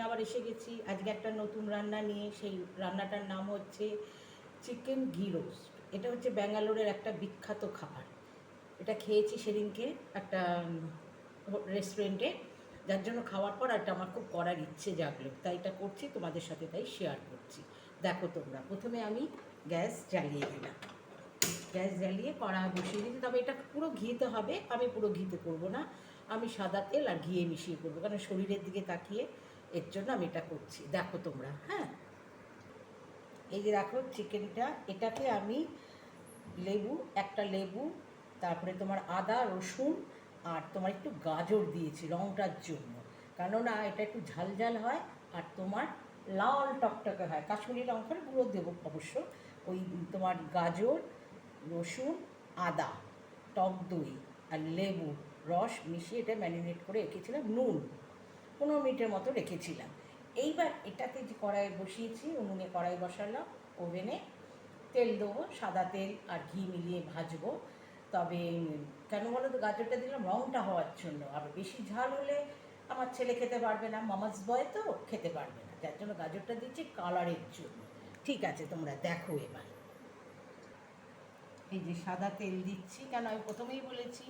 আবার এসে গেছি আজকে একটা নতুন রান্না নিয়ে। সেই রান্নাটার নাম হচ্ছে চিকেন ঘি রোস্ট। এটা হচ্ছে ব্যাঙ্গালোরের একটা বিখ্যাত খাবার। এটা খেয়েছি সেদিনকে একটা রেস্টুরেন্টে, যার জন্য খাওয়ার পর একটা আমার খুব করার ইচ্ছে জাগলো, তাই এটা করছি তোমাদের সাথে, তাই শেয়ার করছি। দেখো তোমরা, প্রথমে আমি গ্যাস জ্বালিয়ে দিলাম, গ্যাস জ্বালিয়ে কড়া বসিয়ে দিচ্ছি। তবে এটা পুরো ঘিতে হবে, আমি পুরো ঘিতে করব না, আমি সাদা তেল আর ঘিয়ে মিশিয়ে করবো, কারণ শরীরের দিকে তাকিয়ে এর জন্য আমি এটা করছি। দেখো তোমরা, হ্যাঁ, এই যে দেখো চিকেনটা, এটাকে আমি একটা লেবু, তারপরে তোমার আদা রসুন আর তোমার একটু গাজর দিয়েছি রঙটার জন্য, কেননা এটা একটু ঝাল ঝাল হয় আর তোমার লাল টকটকে হয়। কাশ্মীরি লঙ্কার গুঁড়ো দেবো অবশ্য। ওই তোমার গাজর, রসুন, আদা, টক দই আর লেবু রস মিশিয়ে এটা ম্যারিনেট করে রেখেছিলাম, নুন 15 মিনিটের মতো রেখেছিলাম। এইবার এটাকে যে কড়াই বসিয়েছি, উনুনে কড়াই বসালাম, ওভেনে তেল দেবো, সাদা তেল আর ঘি মিলিয়ে ভাজবো। তবে কেন বলো তো, গাজরটা দিলাম রঙটা হওয়ার জন্য, আর বেশি ঝাল হলে আমার ছেলে খেতে পারবে না, মামাস বয় তো খেতে পারবে না, যার জন্য গাজরটা দিচ্ছি কালারের জন্য। ঠিক আছে, তোমরা দেখো এবার। এই যে সাদা তেল দিচ্ছি, কেন আমি প্রথমেই বলেছি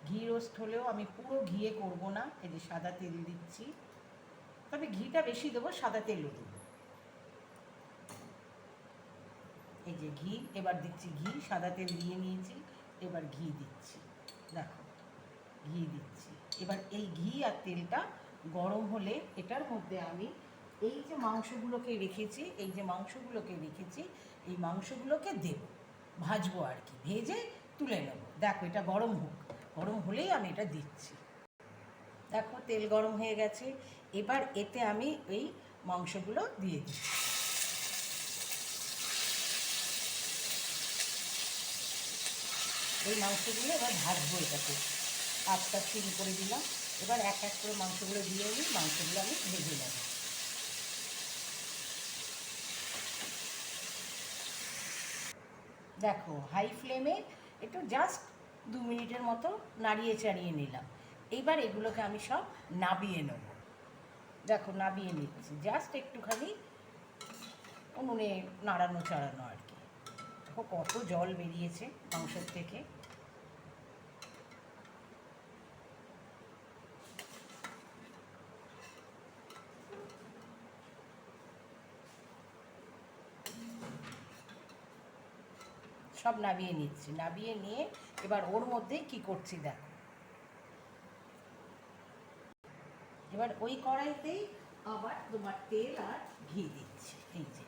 ঘি রোস্ট হলেও আমি পুরো ঘিয়ে করব না। এই যে সাদা তেল দিচ্ছি, তবে ঘিটা বেশি দেবো, সাদা তেলও দেবো। এই যে ঘি, এবার দিচ্ছি ঘি, সাদা তেল দিয়ে নিয়েছি, এবার ঘি দিচ্ছি। দেখো, ঘি দিচ্ছি। এবার এই ঘি আর তেলটা গরম হলে এটার মধ্যে আমি এই যে মাংসগুলোকে রেখেছি, এই মাংসগুলোকে দেব, ভাজবো আর কি, ভেজে তুলে নেবো। দেখো, এটা গরম হোক, গরম হলেই আমি এটা দিচ্ছি। দেখো তেল গরম হয়ে গেছে, এবার এতে আমি এই মাংসগুলো দিয়ে দিচ্ছি। এই মাংসগুলো এবার ভাজবো, এটাকে আস্তে সিম করে দিলাম। এবার এক এক করে মাংসগুলো দিয়ে নিই, মাংসগুলো আমি ভেজে নেব। দেখো, হাই ফ্লেমে একটু জাস্ট 2 মিনিটের মতো নাড়িয়ে চাড়িয়ে নিলাম। এইবার এগুলোকে আমি সব নাবিয়ে নেব। দেখো, নাবিয়ে নিচ্ছি, জাস্ট একটুখানি উনুনে নাড়ানো চাড়ানো আর কি। দেখো কত জল বেরিয়েছে মাংসের থেকে। সব নাবিয়ে নিচ্ছি, নাবিয়ে নিয়ে এবার ওর মধ্যে কি করছি দেখো। এবার ওই কড়াইতেই আবার তোমার তেল আর ঘি দিচ্ছি। এই যে,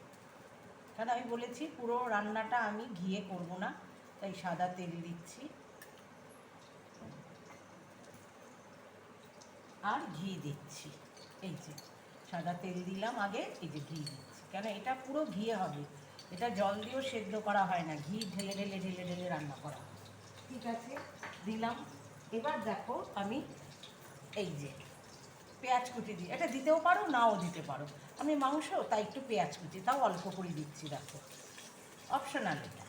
কারণ আমি বলেছি পুরো রান্নাটা আমি ঘিয়ে করব না, তাই সাদা তেল দিচ্ছি আর ঘি দিচ্ছি। এই যে সাদা তেল দিলাম আগে, এই যে ঘি দিচ্ছি, কেন এটা পুরো ঘিয়ে হবে, এটা জল দিয়েও সেদ্ধ করা হয় না, ঘি ঢেলে ঢেলে ঢেলে ঢেলে রান্না করা হয়। ঠিক আছে, দিলাম। এবার দেখো আমি এই যে পেঁয়াজ কুচি দিই, এটা দিতেও পারো নাও দিতে পারো, আমি মাংস তাই একটু পেঁয়াজ কুচি তাও অল্প করে দিচ্ছি। দেখো, অপশনাল এটা।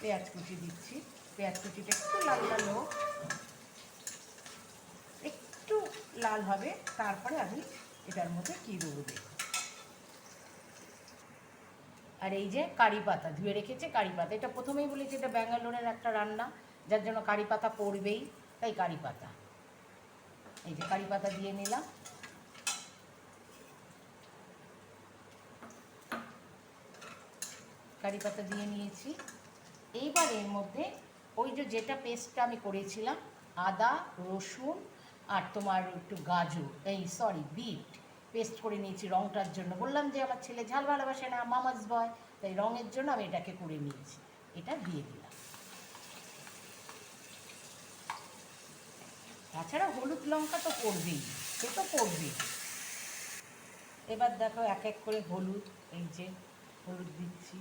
পেঁয়াজ কুচি দিচ্ছি, পেঁয়াজ কুচিটা একটু লাল লাল হোক, একটু লাল হবে, তারপরে আমি এটার মধ্যে কী দেবো দেখো। আর এই যে কারি পাতা ধুয়ে রেখেছে, কারি পাতা, এটা প্রথমেই বলেছি এটা ব্যাঙ্গালোরের একটা রান্না, যার জন্য কারি পাতা পড়বেই, তাই কারি পাতা। এই যে কারি পাতা দিয়ে নিলাম। কারি পাতা দিয়ে নিয়েছি। এইবার এর মধ্যে ওই যে যেটা পেস্টটা আমি করেছিলাম, আদা রসুন আর তোমার একটু গাজর, বিট পেস্ট করে নিয়েছি রঙটার জন্য। বললাম যে আমার ছেলে ঝাল ভালোবাসে না, মামাস বয়, তাই রঙের জন্য আমি এটাকে করে নিয়েছি। এটা দিয়ে দিলাম। তাছাড়া হলুদ লঙ্কা তো করবেই, সে তো করবেই। এবার দেখো এক এক করে হলুদ, এই যে হলুদ দিচ্ছি,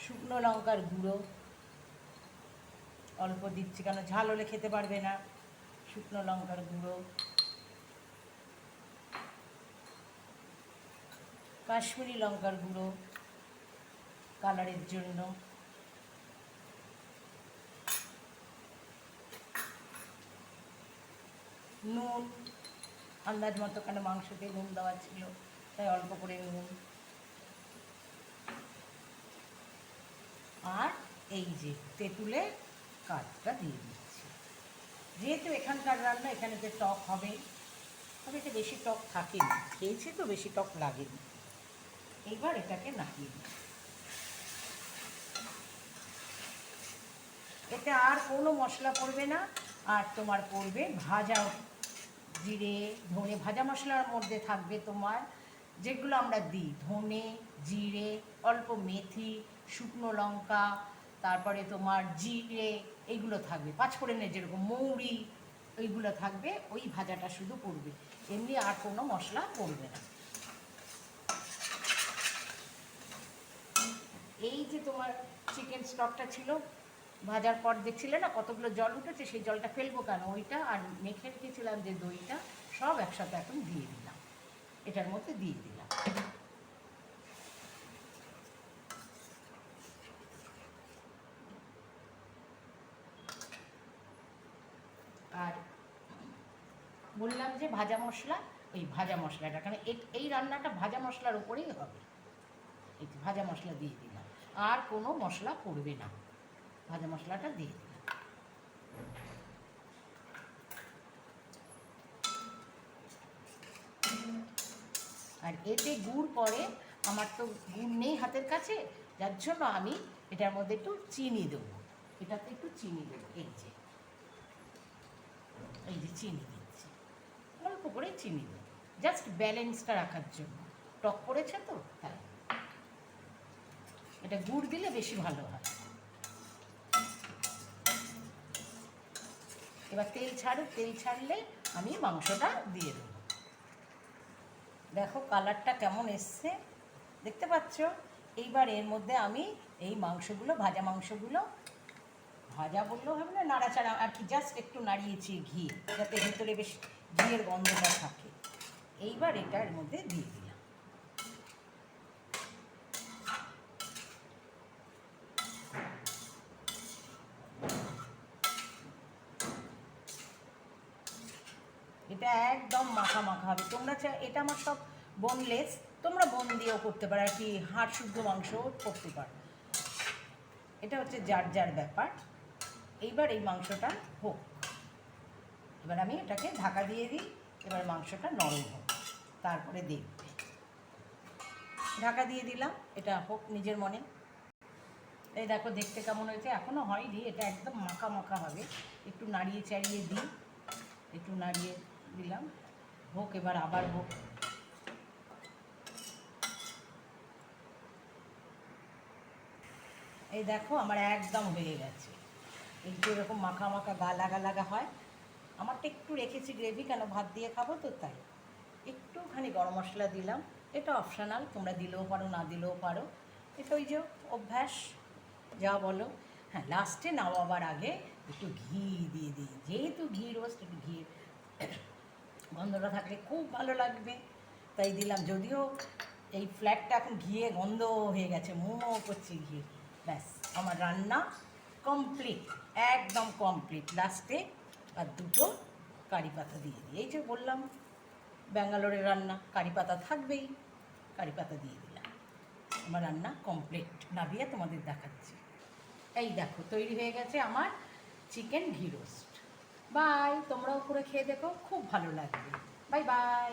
শুকনো লঙ্কার গুঁড়ো অল্প দিচ্ছি, কেন ঝাল হলে খেতে পারবে না, শুকনো লঙ্কার গুঁড়ো, কাশ্মীরি লঙ্কার গুঁড়ো কালারের জন্য, নুন আন্দাজ মতো, কেন মাংসতে নুন দেওয়া ছিল তাই অল্প করে নুন, আর এই যে তেঁতুলের কাঠটা দিয়ে দিচ্ছি। যেহেতু এখানকার রান্না, এখানেতে টক হবে, তবে এটা বেশি টক থাকেনি, খেয়েছি তো বেশি টক লাগেনি। এইবার এটাকে নামিয়ে দিই। এতে আর কোনো মশলা পড়বে না, আর তোমার পড়বে ভাজা জিরে ধনে, ভাজা মশলার মধ্যে থাকবে তোমার যেগুলো আমরা দিই, ধনে জিরে, অল্প মেথি, শুকনো লঙ্কা, তারপরে তোমার জিরে, এইগুলো থাকবে, পাঁচফোড়নের যেরকম মৌরি, ওইগুলো থাকবে, ওই ভাজাটা শুধু পড়বে, এমনি আর কোনো মশলা পড়বে না। এই যে তোমার চিকেন স্টকটা ছিল, ভাজার পর দেখছিলে না কতগুলো জল উঠেছে, সেই জলটা ফেলবো কেন, ওইটা আর মেখে রেখেছিলাম যে দইটা, সব একসাথে এখন দিয়ে দিলাম, এটার মধ্যে দিয়ে দিলাম। আর বললাম যে ভাজা মশলা, ওই ভাজা মশলাটা, কারণ এই রান্নাটা ভাজা মশলার উপরেই হবে, এই ভাজা মশলা দিয়ে দিলাম, আর কোনো মশলা পড়বে না, ভাজা মশলাটা দিয়ে দিলাম। আর এতে গুড় পরে, আমার তো গুড় নেই হাতের কাছে, যার জন্য আমি এটার মধ্যে একটু চিনি দেবো, এটাতে একটু চিনি দেবো, এই যে চিনি দিচ্ছি, অল্প করে চিনি দেবো, জাস্ট ব্যালেন্সটা রাখার জন্য, টক পড়েছে তো তাই, এটা গুড় দিলে বেশি ভালো হয়। এবার তেল ছাড়ুক, তেল ছাড়লে আমি মাংসটা দিয়ে দেবো। দেখো কালারটা কেমন এসছে, দেখতে পাচ্ছ? এইবার এর মধ্যে আমি এই মাংসগুলো, ভাজা মাংসগুলো, ভাজা বললেও হবে না, নাড়াচাড়া আর কি, জাস্ট একটু নাড়িয়েছি ঘি, যাতে ভিতরে বেশ ঘিয়ের গন্ধটা থাকে। এইবার এটা এর মধ্যে দিয়ে দিলাম। এটা একদম মাখা মাখা হবে। তোমরা এটা আমার সব বোনলেস, তোমরা বোন দিয়েও করতে পারো, আর কি হাড় শুদ্ধ মাংসও করতে পারো, এটা হচ্ছে যার যার ব্যাপার। এইবার এই মাংসটা হোক, এবার আমি এটাকে ঢাকা দিয়ে দিই, এবার মাংসটা নরম হোক, তারপরে দেখবে। ঢাকা দিয়ে দিলাম, এটা হোক নিজের মনে। এই দেখো দেখতে কেমন হয়েছে, এখনও হয়নি, এটা একদম মাখা মাখা হবে, একটু নাড়িয়ে চাড়িয়ে দিই, একটু নাড়িয়ে দিলাম, হোক এবার, আবার হোক। এই দেখো আমার একদম হয়ে গেছে, একটু এরকম মাখা মাখা গা লাগা লাগা হয়। আমারটা একটু রেখেছি গ্রেভি, কেন ভাত দিয়ে খাবো তো তাই, একটুখানি গরম মশলা দিলাম, এটা অপশনাল, তোমরা দিলেও পারো না দিলেও পারো, এটা ওই যে অভ্যাস, যা বলো। হ্যাঁ, লাস্টে নামাবার আগে একটু ঘি দিয়ে দিই, যেহেতু ঘি রোস্ট, একটু ঘি গন্ধটা থাকলে খুব ভালো লাগবে, তাই দিলাম। যদিও এই ফ্ল্যাটটা এখন ঘিয়ে গন্ধ হয়ে গেছে, মোমো করছে ঘি। ব্যাস, আমার রান্না কমপ্লিট, একদম কমপ্লিট। লাস্টে আর দুটো কারি পাতা দিয়ে দিই, এই যে বললাম ব্যাঙ্গালোরের রান্না, কারি পাতা থাকবেই, কারি পাতা দিয়ে দিলাম। আমার রান্না কমপ্লিট, নামিয়ে তোমাদের দেখাচ্ছি। এই দেখো তৈরি হয়ে গেছে আমার চিকেন ঘি রোস্ট। বাই, তোমরাও করে খেয়ে দেখো, খুব ভালো লাগবে। Bye bye.